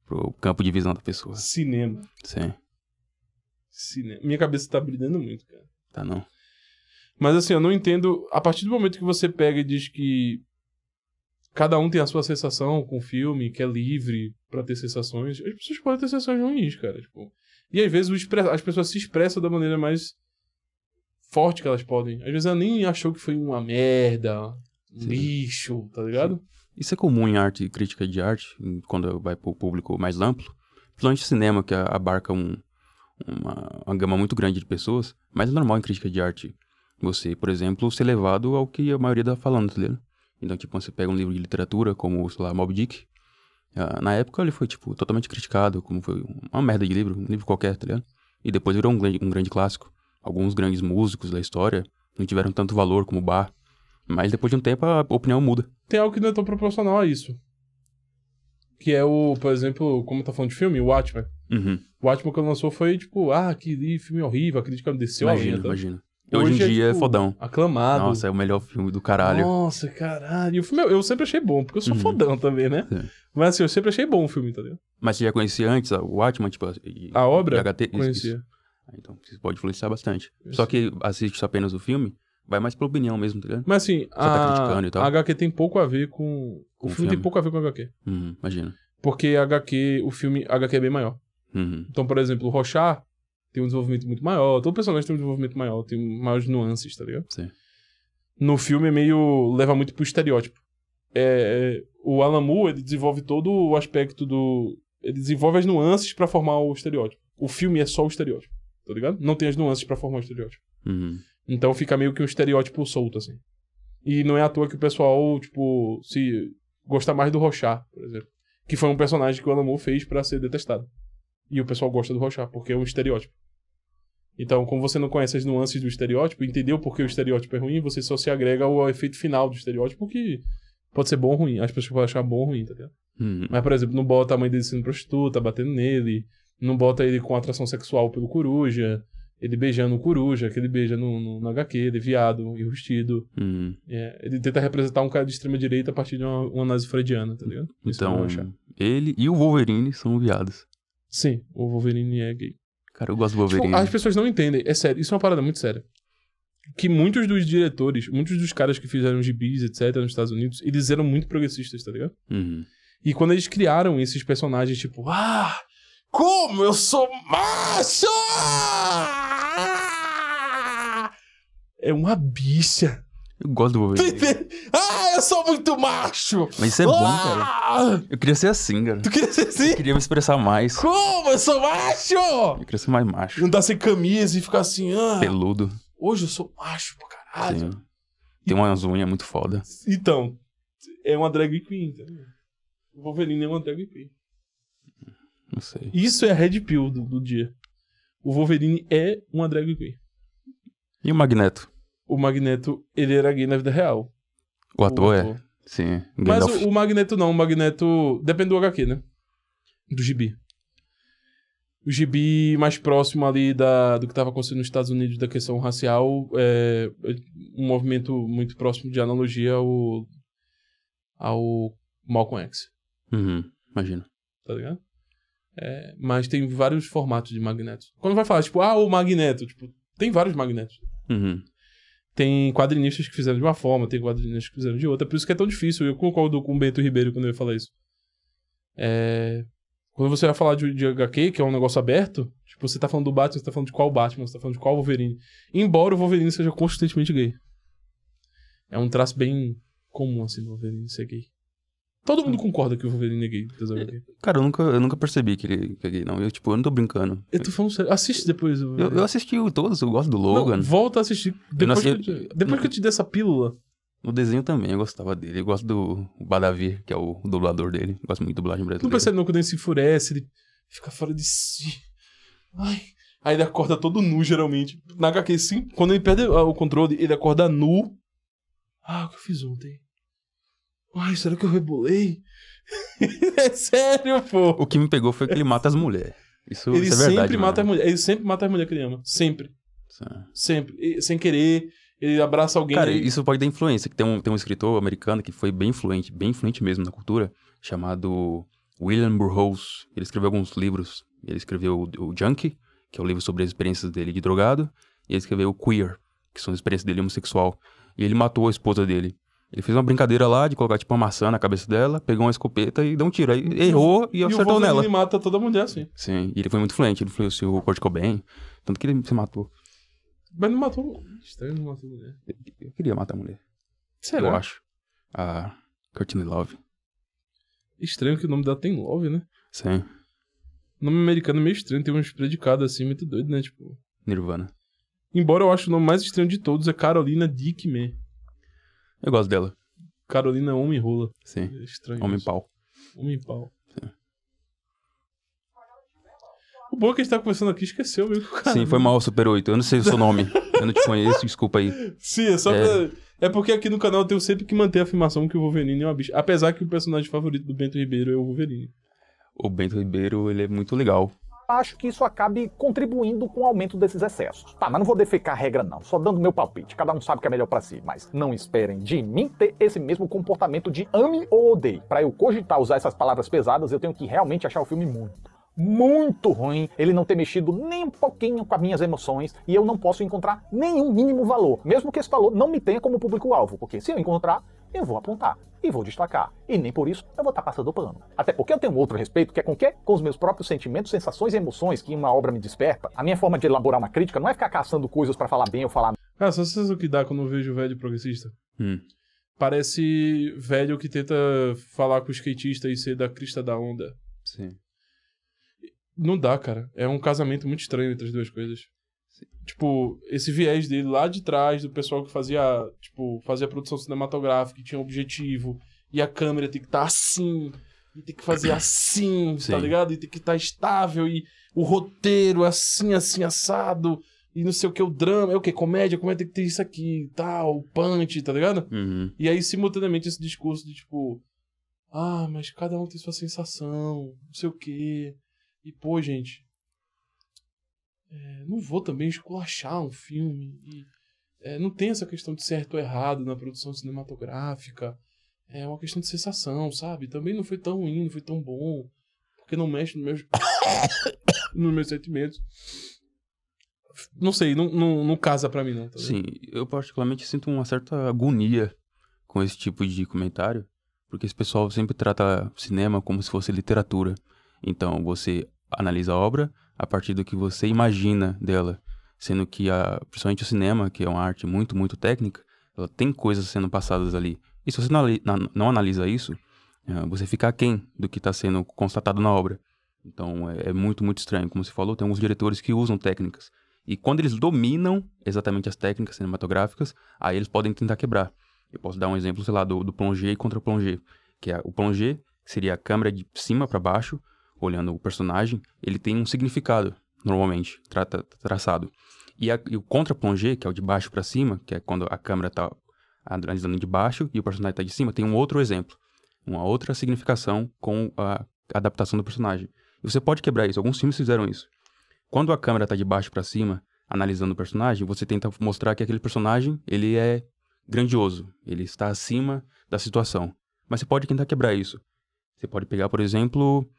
Pro campo de visão da pessoa. Cinema. Sim. Cinema. Minha cabeça tá brilhando muito, cara. Tá não. Mas assim, eu não entendo... A partir do momento que você pega e diz que cada um tem a sua sensação com o filme, que é livre pra ter sensações, as pessoas podem ter sensações ruins, cara. Tipo, e às vezes as pessoas se expressam da maneira mais forte que elas podem. Às vezes ela nem achou que foi uma merda, um lixo, tá ligado? Sim. Isso é comum em arte e crítica de arte, quando vai pro público mais amplo. Principalmente cinema, que abarca uma gama muito grande de pessoas. Mas é normal em crítica de arte você, por exemplo, ser levado ao que a maioria tá falando, tá ligado? Então, tipo, você pega um livro de literatura, como, sei lá, Moby Dick. Na época ele foi, tipo, totalmente criticado, como foi uma merda de livro, um livro qualquer, tá ligado? E depois virou um grande clássico. Alguns grandes músicos da história não tiveram tanto valor como Bach. Mas depois de um tempo a opinião muda. Tem algo que não é tão proporcional a isso. Que é por exemplo, como tá falando de filme, o Watchmen. Uhum. O Watchmen que lançou foi, tipo, que filme horrível, a crítica desceu a linha. Imagina. Hoje em dia é fodão. Aclamado. Nossa, é o melhor filme do caralho. Nossa, caralho. E o filme eu sempre achei bom, porque eu sou fodão também, né? Sim. Mas assim, eu sempre achei bom o filme, tá ligado? Mas você já conhecia antes o Watchmen, tipo... A obra? HT? Conhecia. Isso. Então, você pode influenciar bastante. Só que assiste apenas o filme, vai mais pela opinião mesmo, tá ligado? Mas assim, tá criticando e tal. a HQ tem pouco a ver com... O filme tem pouco a ver com a HQ. Imagina. Porque a HQ é bem maior. Então, por exemplo, o Rorschach tem um desenvolvimento muito maior. Todo personagem tem um desenvolvimento maior, tem maiores nuances, tá ligado? Sim. No filme leva muito pro estereótipo. O Alan Moore, ele desenvolve todo o aspecto ele desenvolve as nuances pra formar o estereótipo. O filme é só o estereótipo, tá ligado? Não tem as nuances pra formar o estereótipo. Então fica meio que um estereótipo solto, assim. E não é à toa que o pessoal, tipo, se gosta mais do Rorschach, por exemplo. Que foi um personagem que o Alan Moore fez pra ser detestado. E o pessoal gosta do Rorschach, porque é um estereótipo. Então, como você não conhece as nuances do estereótipo, entendeu por que o estereótipo é ruim, você só se agrega ao efeito final do estereótipo, que pode ser bom ou ruim. As pessoas podem achar bom ou ruim, tá ligado? Mas, por exemplo, não bota a mãe dele sendo prostituta, batendo nele, não bota ele com atração sexual pelo coruja, ele beijando o coruja, que ele beija no HQ, ele viado, enrustido. Ele tenta representar um cara de extrema direita a partir de uma análise freudiana, tá ligado? Então, ele e o Wolverine são viados. Sim, o Wolverine é gay. Cara, eu gosto do Wolverine. Tipo, as pessoas não entendem, é sério, isso é uma parada muito séria. Que muitos dos diretores, muitos dos caras que fizeram gibis, etc, nos Estados Unidos, eles eram muito progressistas, tá ligado? E quando eles criaram esses personagens, tipo, como eu sou macho! É uma bicha. Eu gosto do Wolverine. Eu sou muito macho! Mas isso é bom, cara. Eu queria ser assim, cara. Tu queria ser assim? Eu queria me expressar mais. Como eu sou macho! Eu queria ser mais macho. Não dar sem camisa e ficar assim, peludo. Hoje eu sou macho pra caralho. Sim. Tem umas unhas muito foda. Então, é uma drag queen, entendeu? O Wolverine é uma drag queen. Não sei. Isso é a red pill do dia. O Wolverine é uma drag queen. E o Magneto? O Magneto, ele era gay na vida real. O ator é? Sim. Mas o Magneto não. O Magneto depende do HQ, né? Do gibi. O gibi mais próximo ali do que estava acontecendo nos Estados Unidos da questão racial é um movimento muito próximo de analogia ao Malcolm X. Imagino. Tá ligado? Mas tem vários formatos de Magneto. Quando vai falar, tipo, o Magneto, tipo, tem vários Magnetos. Tem quadrinistas que fizeram de uma forma, tem quadrinistas que fizeram de outra, por isso que é tão difícil. Eu concordo com o Bento Ribeiro quando eu ia falar isso. Quando você vai falar de HQ, que é um negócio aberto, tipo, você tá falando do Batman, você tá falando de qual Batman, você tá falando de qual Wolverine. Embora o Wolverine seja consistentemente gay. É um traço bem comum, assim, do Wolverine ser gay. Todo mundo concorda que o Wolverine é gay. Cara, eu nunca percebi que ele é gay, não. Eu não tô brincando. Eu tô falando sério. Assiste depois. Eu assisti todos, eu gosto do Logan. Não, volta a assistir. Depois que eu te dei essa pílula. No desenho também, eu gostava dele. Eu gosto do Badavir, que é o dublador dele. Eu gosto muito de dublagem brasileira. Não percebe não, quando ele se enfurece, ele fica fora de si. Ai. Aí ele acorda todo nu, geralmente. Na HQ, sim. Quando ele perde o controle, ele acorda nu. O que eu fiz ontem? Ai, será que eu rebolei? É sério, pô. O que me pegou foi que ele mata as mulheres. Isso é verdade. Ele sempre mata as mulheres que ele ama. Sempre. Sim. Sempre. E, sem querer, ele abraça alguém. Cara, isso pode dar influência. Que tem um escritor americano que foi bem influente mesmo na cultura, chamado William Burroughs. Ele escreveu alguns livros. Ele escreveu o Junkie, que é o livro sobre as experiências dele de drogado. E ele escreveu o Queer, que são as experiências dele homossexual. E ele matou a esposa dele. Ele fez uma brincadeira lá de colocar tipo uma maçã na cabeça dela, pegou uma escopeta e deu um tiro. Aí errou e acertou nela. Ele mata toda mulher assim. Sim, e ele foi muito influente, ele influenciou o Kurt Cobain, tanto que ele se matou. Mas não matou... Estranho, não matou mulher. Eu queria matar a mulher. Será? Eu acho. A Courtney Love. Estranho que o nome dela tem Love, né? Sim. O nome americano é meio estranho, tem uns predicados assim, muito doido, né? Tipo... Nirvana. Embora eu acho o nome mais estranho de todos é Carolina Dickman. Eu gosto dela. Carolina Homem Rola. Sim. É estranho. Homem isso. pau. Homem pau. Sim. O bom é que a gente tá conversando aqui esqueceu, viu? Sim, foi mal, Super 8. Eu não sei o seu nome. Eu não te conheço, desculpa aí. Sim, é só pra... É porque aqui no canal eu tenho sempre que manter a afirmação que o Wolverine é uma bicha. Apesar que o personagem favorito do Bento Ribeiro é o Wolverine. O Bento Ribeiro, ele é muito legal. Acho que isso acabe contribuindo com o aumento desses excessos. Tá, mas não vou defecar a regra não, só dando meu palpite. Cada um sabe o que é melhor pra si, mas não esperem de mim ter esse mesmo comportamento de ame ou odeie. Pra eu cogitar usar essas palavras pesadas, eu tenho que realmente achar o filme muito ruim, ele não ter mexido nem um pouquinho com as minhas emoções e eu não posso encontrar nenhum mínimo valor, mesmo que esse valor não me tenha como público-alvo, porque se eu encontrar, eu vou apontar e vou destacar, e nem por isso eu vou estar passando pano. Até porque eu tenho um outro respeito, que é com o quê? Com os meus próprios sentimentos, sensações e emoções que uma obra me desperta. A minha forma de elaborar uma crítica não é ficar caçando coisas pra falar bem ou falar... Cara, só sensação que dá quando eu vejo velho progressista. Parece velho que tenta falar com o skatista e ser da crista da onda. Sim. Não dá, cara. É um casamento muito estranho entre as duas coisas. Sim. Tipo, esse viés dele lá de trás, do pessoal que fazia produção cinematográfica, que tinha um objetivo, e a câmera tem que estar assim, e tem que fazer assim, Sim. tá ligado? E tem que estar estável, e o roteiro assim, assim, assado, e não sei o que, o drama, é o que? Comédia tem que ter isso aqui, tal, o punch, tá ligado? Uhum. E aí, simultaneamente, esse discurso de tipo, mas cada um tem sua sensação, não sei o que. E, pô, gente, não vou também esculachar um filme. E, não tem essa questão de certo ou errado na produção cinematográfica. É uma questão de sensação, sabe? Também não foi tão ruim, não foi tão bom. Porque não mexe nos meus, nos meus sentimentos. Não sei, não casa pra mim, não. Tá Sim, eu particularmente sinto uma certa agonia com esse tipo de comentário. Porque esse pessoal sempre trata cinema como se fosse literatura. Então, você analisa a obra a partir do que você imagina dela. Sendo que, principalmente o cinema, que é uma arte muito, muito técnica, ela tem coisas sendo passadas ali. E se você não analisa isso, você fica aquém do que está sendo constatado na obra. Então, é muito, muito estranho. Como você falou, tem alguns diretores que usam técnicas. E quando eles dominam exatamente as técnicas cinematográficas, aí eles podem tentar quebrar. Eu posso dar um exemplo, sei lá, do plongé e contra-plongé. Que é o plongé, que seria a câmera de cima para baixo, olhando o personagem, ele tem um significado, normalmente, traçado. E o contra-plongé, que é o de baixo para cima, que é quando a câmera está analisando de baixo e o personagem está de cima, tem um outro exemplo. Uma outra significação com a adaptação do personagem. E você pode quebrar isso, alguns filmes fizeram isso. Quando a câmera está de baixo para cima, analisando o personagem, você tenta mostrar que aquele personagem, ele é grandioso, ele está acima da situação. Mas você pode tentar quebrar isso. Você pode pegar, por exemplo...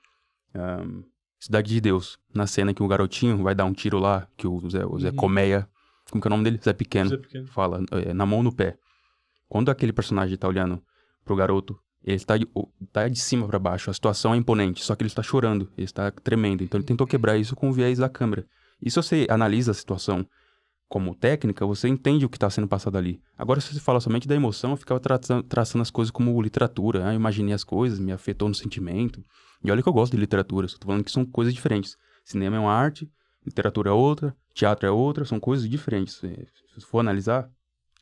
Cidade de Deus, na cena que o garotinho vai dar um tiro lá, que o Zé Colmeia, como que é o nome dele? Zé Pequeno, fala, na mão no pé. Quando aquele personagem tá olhando pro garoto, ele tá de cima para baixo, a situação é imponente, só que ele está chorando, ele está tremendo, então ele tentou quebrar isso com o viés da câmera. E se você analisa a situação como técnica, você entende o que está sendo passado ali. Agora, se você fala somente da emoção, eu ficava traçando as coisas como literatura, eu imaginei as coisas, me afetou no sentimento. E olha que eu gosto de literatura, só tô falando que são coisas diferentes. Cinema é uma arte, literatura é outra, teatro é outra, são coisas diferentes. Se for analisar,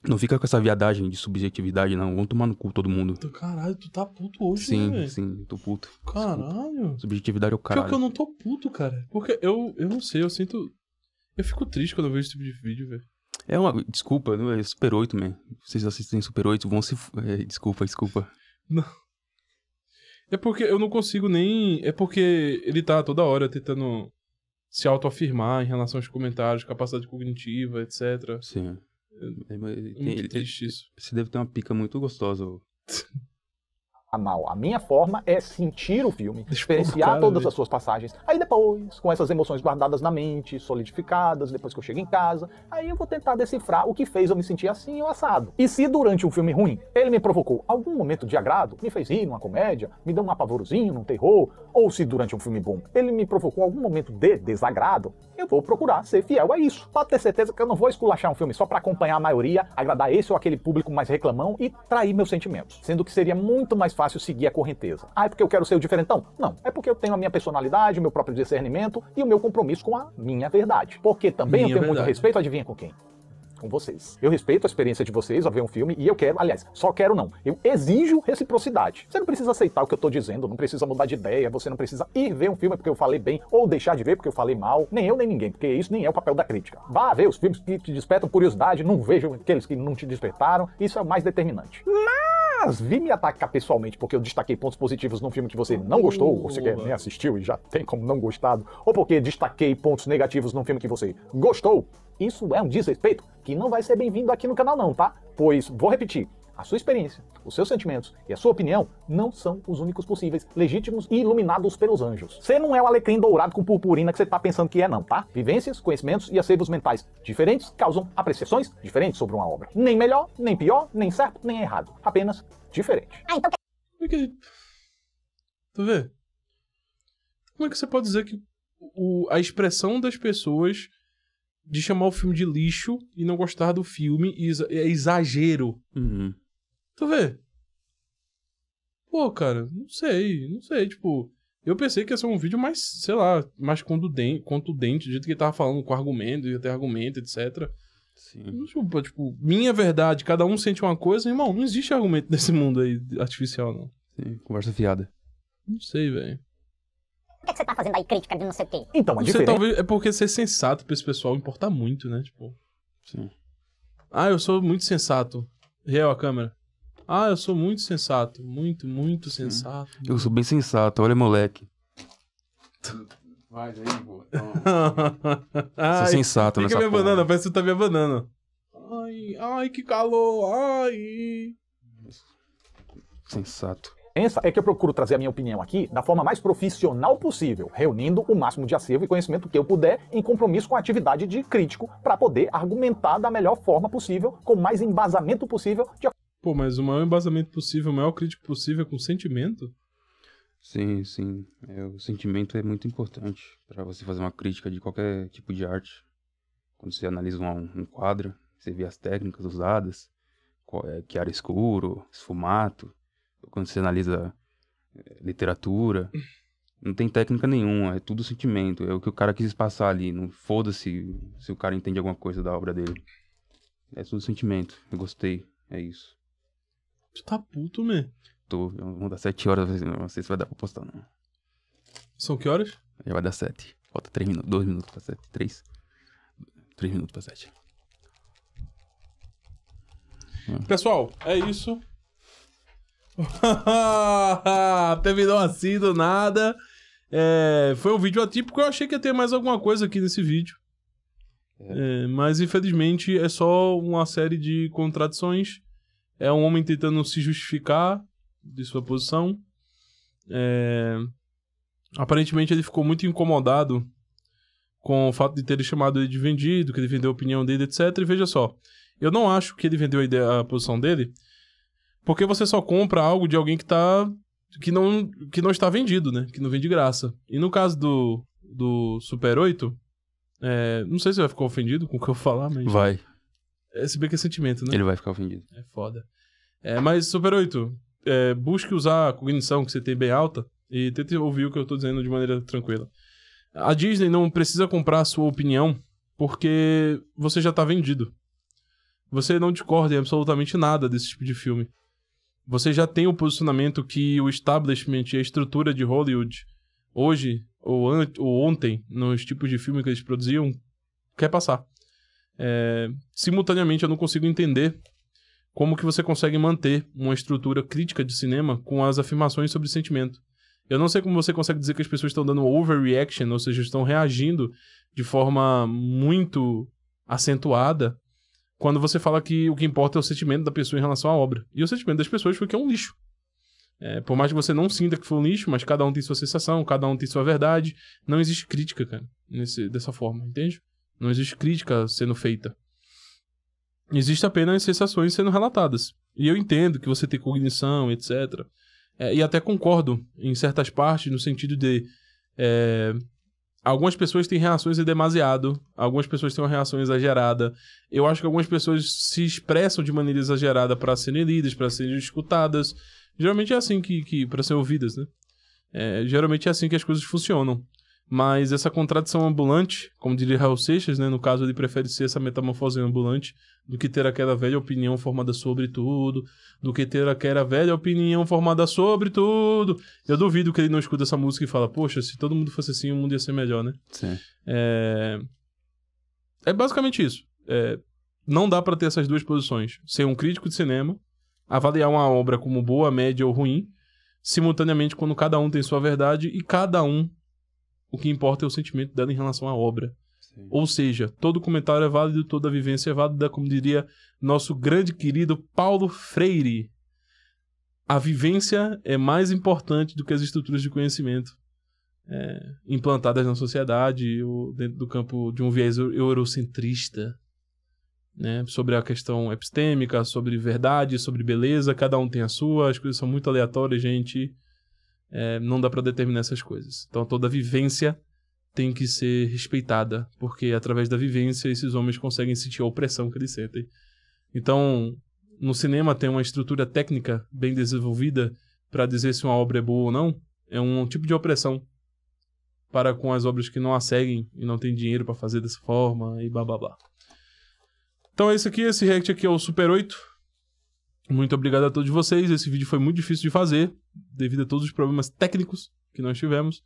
não fica com essa viadagem de subjetividade, não. Vamos tomar no cu todo mundo. Caralho, tu tá puto hoje, sim, né, velho? Sim, tô puto. Caralho. Desculpa. Subjetividade é o caralho. Pior que eu não tô puto, cara. Porque eu não sei, eu sinto... Eu fico triste quando eu vejo esse tipo de vídeo, velho. Desculpa, é Super 8, man. Vocês assistem Super 8, vão se... Desculpa. Não. É porque eu não consigo nem... É porque ele tá toda hora tentando se autoafirmar em relação aos comentários, capacidade cognitiva, etc. Sim. É muito triste isso. Você deve ter uma pica muito gostosa. mal. A minha forma é sentir o filme, experienciar cara, todas velho. as suas passagens. Aí depois, com essas emoções guardadas na mente, solidificadas, depois que eu chego em casa, aí eu vou tentar decifrar o que fez eu me sentir assim ou assado. E se durante um filme ruim, ele me provocou algum momento de agrado, me fez rir numa comédia, me deu um apavorozinho num terror, ou se durante um filme bom, ele me provocou algum momento de desagrado, eu vou procurar ser fiel a isso. Pode ter certeza que eu não vou esculachar um filme só pra acompanhar a maioria, agradar esse ou aquele público mais reclamão e trair meus sentimentos. Sendo que seria muito mais fácil seguir a correnteza. Ah, é porque eu quero ser o diferentão? Não, é porque eu tenho a minha personalidade, o meu próprio discernimento e o meu compromisso com a minha verdade. Porque também eu tenho muito respeito, adivinha com quem? Com vocês. Eu respeito a experiência de vocês ao ver um filme e eu quero, aliás, só quero não, eu exijo reciprocidade. Você não precisa aceitar o que eu tô dizendo, não precisa mudar de ideia, você não precisa ir ver um filme porque eu falei bem ou deixar de ver porque eu falei mal, nem eu nem ninguém, porque isso nem é o papel da crítica. Vá ver os filmes que te despertam curiosidade, não veja aqueles que não te despertaram, isso é o mais determinante. Mas vi me atacar pessoalmente porque eu destaquei pontos positivos num filme que você não gostou, ou você nem assistiu e já tem como não gostado, ou porque destaquei pontos negativos num filme que você gostou, isso é um desrespeito que não vai ser bem-vindo aqui no canal não, tá? Pois, vou repetir, a sua experiência, os seus sentimentos e a sua opinião não são os únicos possíveis, legítimos e iluminados pelos anjos. Você não é o alecrim dourado com purpurina que você tá pensando que é não, tá? Vivências, conhecimentos e acervos mentais diferentes causam apreciações diferentes sobre uma obra. Nem melhor, nem pior, nem certo, nem errado. Apenas diferente. Ah, então Como é que... Tu vê? Como é que você pode dizer que a expressão das pessoas de chamar o filme de lixo e não gostar do filme é exagero? Uhum. Tu vê? Pô, cara, não sei, tipo... Eu pensei que ia ser um vídeo mais, sei lá, mais contundente, do jeito que ele tava falando com argumento, ia ter argumento, etc. Sim. Tipo, minha verdade, cada um sente uma coisa, irmão, não existe argumento nesse mundo aí artificial, não. Sim, conversa fiada. Não sei, velho. por que você tá fazendo aí crítica de não sei o quê? Então, é Você diferente. talvez... É porque ser sensato pra esse pessoal importa muito, né? Tipo... Sim. Ah, eu sou muito sensato. Real a câmera. Ah, eu sou muito sensato. Muito sensato. Eu sou bem sensato, olha moleque. Vai daí, pô. Ai, Sou sensato fica nessa me porra. abanando, parece que tu tá me abanando. Ai, que calor. Ai. Sensato. É que eu procuro trazer a minha opinião aqui da forma mais profissional possível, reunindo o máximo de acervo e conhecimento que eu puder em compromisso com a atividade de crítico para poder argumentar da melhor forma possível, com o mais embasamento possível de Pô, mas o maior embasamento possível, o maior crítico possível com sentimento? Sim, sim. O sentimento é muito importante para você fazer uma crítica de qualquer tipo de arte. Quando você analisa um quadro, você vê as técnicas usadas, que era escuro, esfumato. Quando você analisa literatura, não tem técnica nenhuma, é tudo sentimento. É o que o cara quis passar ali. Não foda-se se o cara entende alguma coisa da obra dele. É tudo sentimento. Eu gostei. É isso. Tu tá puto, man. Vamos dar 7 horas, não sei se vai dar pra postar, não. São que horas? Já vai dar 7. Falta 3 minutos, 2 minutos pra 7. 3 minutos pra 7. Pessoal, é isso. Terminou assim do nada. Foi um vídeo atípico. Eu achei que ia ter mais alguma coisa aqui nesse vídeo. Mas infelizmente é só uma série de contradições. É um homem tentando se justificar de sua posição. Aparentemente ele ficou muito incomodado com o fato de terem chamado ele de vendido, que ele vendeu a opinião dele, etc. E veja só, eu não acho que ele vendeu a posição dele, porque você só compra algo de alguém que não está vendido, né? Que não vem de graça. E no caso do Super 8, não sei se vai ficar ofendido com o que eu falar, mas... Vai. Se bem que é sentimento, né? Ele vai ficar ofendido. É foda. Mas, Super 8, busque usar a cognição que você tem bem alta e tente ouvir o que eu tô dizendo de maneira tranquila. A Disney não precisa comprar a sua opinião porque você já tá vendido. Você não discorda em absolutamente nada desse tipo de filme. Você já tem o posicionamento que o establishment e a estrutura de Hollywood hoje, ou ontem, nos tipos de filme que eles produziam, quer passar. Simultaneamente eu não consigo entender como que você consegue manter uma estrutura crítica de cinema com as afirmações sobre sentimento. Eu não sei como você consegue dizer que as pessoas estão dando overreaction, ou seja, estão reagindo de forma muito acentuada, quando você fala que o que importa é o sentimento da pessoa em relação à obra. E o sentimento das pessoas foi que é um lixo. Por mais que você não sinta que foi um lixo, mas cada um tem sua sensação, cada um tem sua verdade. Não existe crítica, cara, dessa forma, entende? Não existe crítica sendo feita. Existe apenas sensações sendo relatadas. E eu entendo que você tem cognição, etc. E até concordo em certas partes, no sentido de... algumas pessoas têm reações em demasiado, algumas pessoas têm uma reação exagerada. Eu acho que algumas pessoas se expressam de maneira exagerada para serem lidas, para serem escutadas. Geralmente é assim para serem ouvidas, né? Geralmente é assim que as coisas funcionam. Mas essa contradição ambulante, como diria Raul Seixas, né? No caso, ele prefere ser essa metamorfose ambulante do que ter aquela velha opinião formada sobre tudo, do que ter aquela velha opinião formada sobre tudo. Eu duvido que ele não escuta essa música e fala, poxa, se todo mundo fosse assim, o mundo ia ser melhor, né? Sim. É basicamente isso. Não dá pra ter essas duas posições. Ser um crítico de cinema, avaliar uma obra como boa, média ou ruim, simultaneamente quando cada um tem sua verdade e cada um, o que importa é o sentimento dela em relação à obra. Sim. Ou seja, todo comentário é válido, toda vivência é válida, como diria nosso grande querido Paulo Freire. A vivência é mais importante do que as estruturas de conhecimento implantadas na sociedade ou dentro do campo de um viés eurocentrista, né? Sobre a questão epistêmica, sobre verdade, sobre beleza, cada um tem a sua, as coisas são muito aleatórias, gente. Não dá pra determinar essas coisas. Então toda vivência tem que ser respeitada, porque através da vivência esses homens conseguem sentir a opressão que eles sentem. Então, no cinema tem uma estrutura técnica bem desenvolvida para dizer se uma obra é boa ou não. É um tipo de opressão para com as obras que não a seguem e não tem dinheiro para fazer dessa forma e blá blá blá. Então é isso aqui, esse react aqui é o Super 8. Muito obrigado a todos vocês. Esse vídeo foi muito difícil de fazer, devido a todos os problemas técnicos que nós tivemos.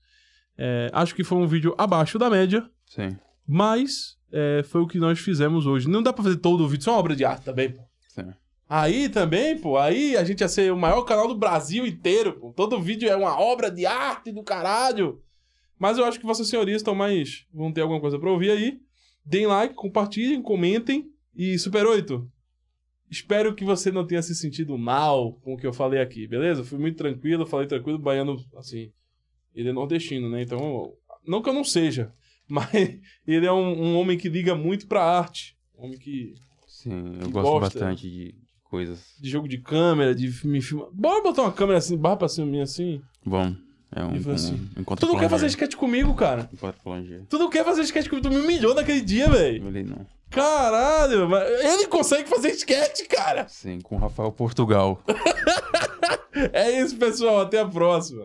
Acho que foi um vídeo abaixo da média. Sim. Mas foi o que nós fizemos hoje. Não dá pra fazer todo o vídeo, isso é uma obra de arte também, pô. Sim. Aí também, pô, aí a gente ia ser o maior canal do Brasil inteiro, pô. Todo vídeo é uma obra de arte do caralho. Mas eu acho que vossas senhorias vão ter alguma coisa pra ouvir aí. Deem like, compartilhem, comentem. E Super 8, espero que você não tenha se sentido mal com o que eu falei aqui, beleza? Fui muito tranquilo, falei tranquilo, baiano, assim, ele é nordestino, né? Então, não que eu não seja, mas ele é um homem que liga muito pra arte. Um homem que... Sim, eu gosto bastante de coisas. De jogo de câmera, de me filmar. Bora botar uma câmera assim, barra pra cima minha assim? Bom, assim. Tu não quer fazer sketch comigo, cara? Tu não quer fazer sketch comigo? Tu me humilhou naquele dia, velho. Não. Caralho, mas ele consegue fazer sketch, cara. Sim, com o Rafael Portugal. É isso, pessoal. Até a próxima.